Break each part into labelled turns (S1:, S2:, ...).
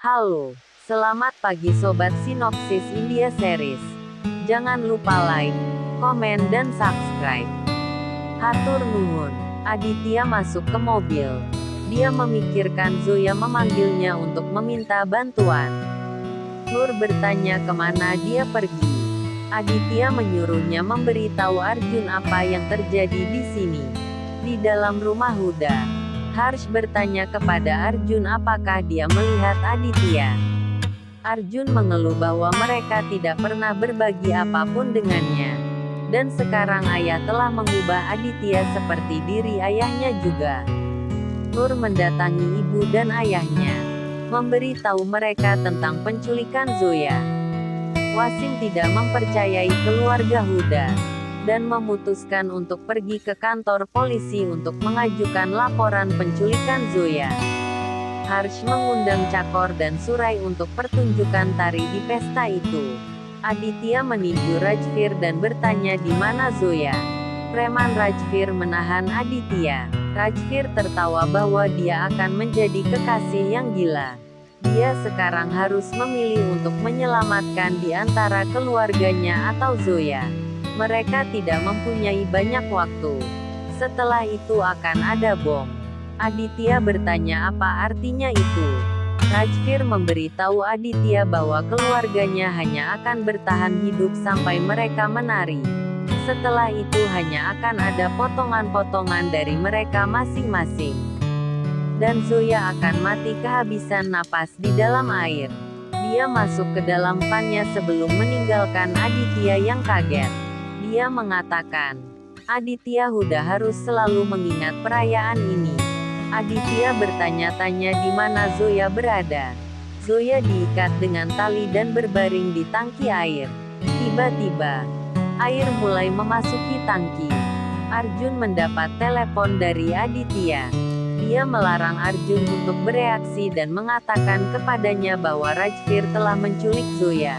S1: Halo, selamat pagi Sobat Sinopsis India Series. Jangan lupa like, komen dan subscribe. Hatur nuhun. Aditya masuk ke mobil. Dia memikirkan Zoya memanggilnya untuk meminta bantuan. Nur bertanya kemana dia pergi. Aditya menyuruhnya memberitahu Arjun apa yang terjadi di sini. Di dalam rumah Huda, Harsh bertanya kepada Arjun apakah dia melihat Aditya. Arjun mengeluh bahwa mereka tidak pernah berbagi apapun dengannya. Dan sekarang ayah telah mengubah Aditya seperti diri ayahnya juga. Nur mendatangi ibu dan ayahnya, memberitahu mereka tentang penculikan Zoya. Wasim tidak mempercayai keluarga Huda, dan memutuskan untuk pergi ke kantor polisi untuk mengajukan laporan penculikan Zoya. Harsh mengundang Cakor dan Surai untuk pertunjukan tari di pesta itu. Aditya meninju Rajvir dan bertanya di mana Zoya. Preman Rajvir menahan Aditya. Rajvir tertawa bahwa dia akan menjadi kekasih yang gila. Dia sekarang harus memilih untuk menyelamatkan di antara keluarganya atau Zoya. Mereka tidak mempunyai banyak waktu. Setelah itu akan ada bom. Aditya bertanya apa artinya itu. Rajvir memberitahu Aditya bahwa keluarganya hanya akan bertahan hidup sampai mereka menari. Setelah itu hanya akan ada potongan-potongan dari mereka masing-masing. Dan Zoya akan mati kehabisan napas di dalam air. Dia masuk ke dalam pannya sebelum meninggalkan Aditya yang kaget. Dia mengatakan, Aditya Huda harus selalu mengingat perayaan ini. Aditya bertanya-tanya di mana Zoya berada. Zoya diikat dengan tali dan berbaring di tangki air. Tiba-tiba, air mulai memasuki tangki. Arjun mendapat telepon dari Aditya. Dia melarang Arjun untuk bereaksi dan mengatakan kepadanya bahwa Rajvir telah menculik Zoya.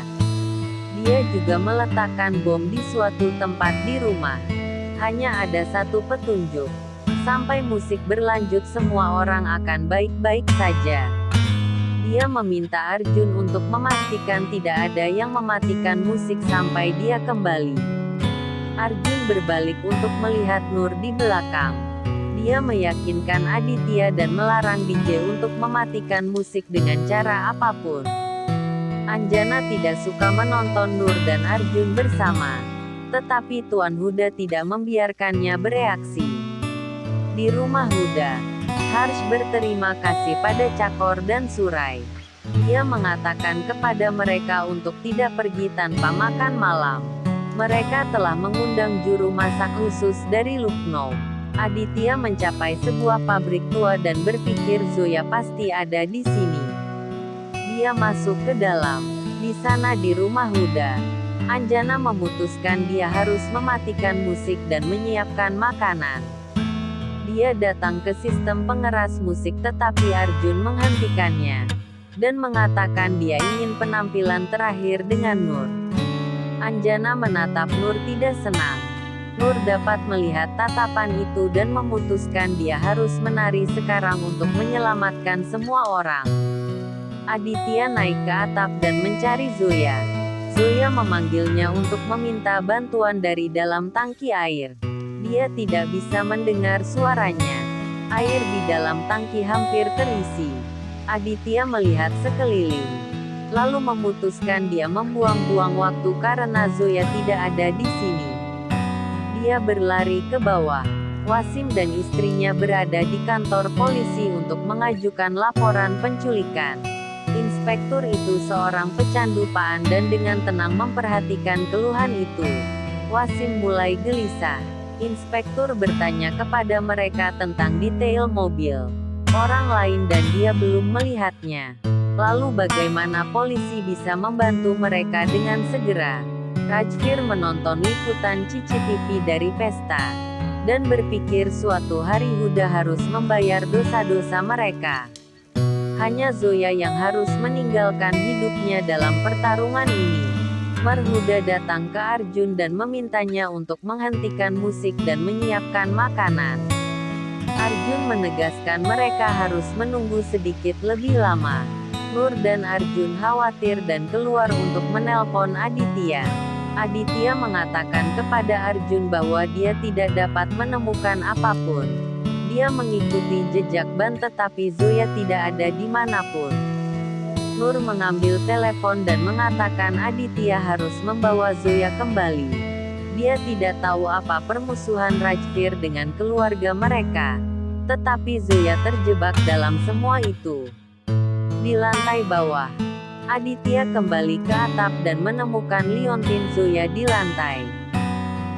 S1: Dia juga meletakkan bom di suatu tempat di rumah. Hanya ada satu petunjuk. Sampai musik berlanjut semua orang akan baik-baik saja. Dia meminta Arjun untuk memastikan tidak ada yang mematikan musik sampai dia kembali. Arjun berbalik untuk melihat Nur di belakang. Dia meyakinkan Aditya dan melarang DJ untuk mematikan musik dengan cara apapun. Anjana tidak suka menonton Nur dan Arjun bersama. Tetapi Tuan Huda tidak membiarkannya bereaksi. Di rumah Huda, Harsh berterima kasih pada Cakor dan Surai. Dia mengatakan kepada mereka untuk tidak pergi tanpa makan malam. Mereka telah mengundang juru masak khusus dari Lucknow. Aditya mencapai sebuah pabrik tua dan berpikir Zoya pasti ada di sini. Dia masuk ke dalam. Di sana di rumah Huda, Anjana memutuskan dia harus mematikan musik dan menyiapkan makanan. Dia datang ke sistem pengeras musik tetapi Arjun menghentikannya. Dan mengatakan dia ingin penampilan terakhir dengan Nur. Anjana menatap Nur tidak senang. Nur dapat melihat tatapan itu dan memutuskan dia harus menari sekarang untuk menyelamatkan semua orang. Aditya naik ke atap dan mencari Zoya. Zoya memanggilnya untuk meminta bantuan dari dalam tangki air. Dia tidak bisa mendengar suaranya. Air di dalam tangki hampir terisi. Aditya melihat sekeliling. Lalu memutuskan dia membuang-buang waktu karena Zoya tidak ada di sini. Dia berlari ke bawah. Wasim dan istrinya berada di kantor polisi untuk mengajukan laporan penculikan. Inspektur itu seorang pecandu paan dan dengan tenang memperhatikan keluhan itu. Wasim mulai gelisah. Inspektur bertanya kepada mereka tentang detail mobil orang lain dan dia belum melihatnya. Lalu bagaimana polisi bisa membantu mereka dengan segera? Rajvir menonton liputan CCTV dari pesta. Dan berpikir suatu hari Huda harus membayar dosa-dosa mereka. Hanya Zoya yang harus meninggalkan hidupnya dalam pertarungan ini. Marhuda datang ke Arjun dan memintanya untuk menghentikan musik dan menyiapkan makanan. Arjun menegaskan mereka harus menunggu sedikit lebih lama. Nur dan Arjun khawatir dan keluar untuk menelpon Aditya. Aditya mengatakan kepada Arjun bahwa dia tidak dapat menemukan apapun. Dia mengikuti jejak ban tetapi Zoya tidak ada di manapun. Nur mengambil telepon dan mengatakan Aditya harus membawa Zoya kembali. Dia tidak tahu apa permusuhan Rajvir dengan keluarga mereka. Tetapi Zoya terjebak dalam semua itu. Di lantai bawah, Aditya kembali ke atap dan menemukan liontin Zoya di lantai.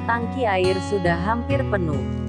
S1: Tangki air sudah hampir penuh.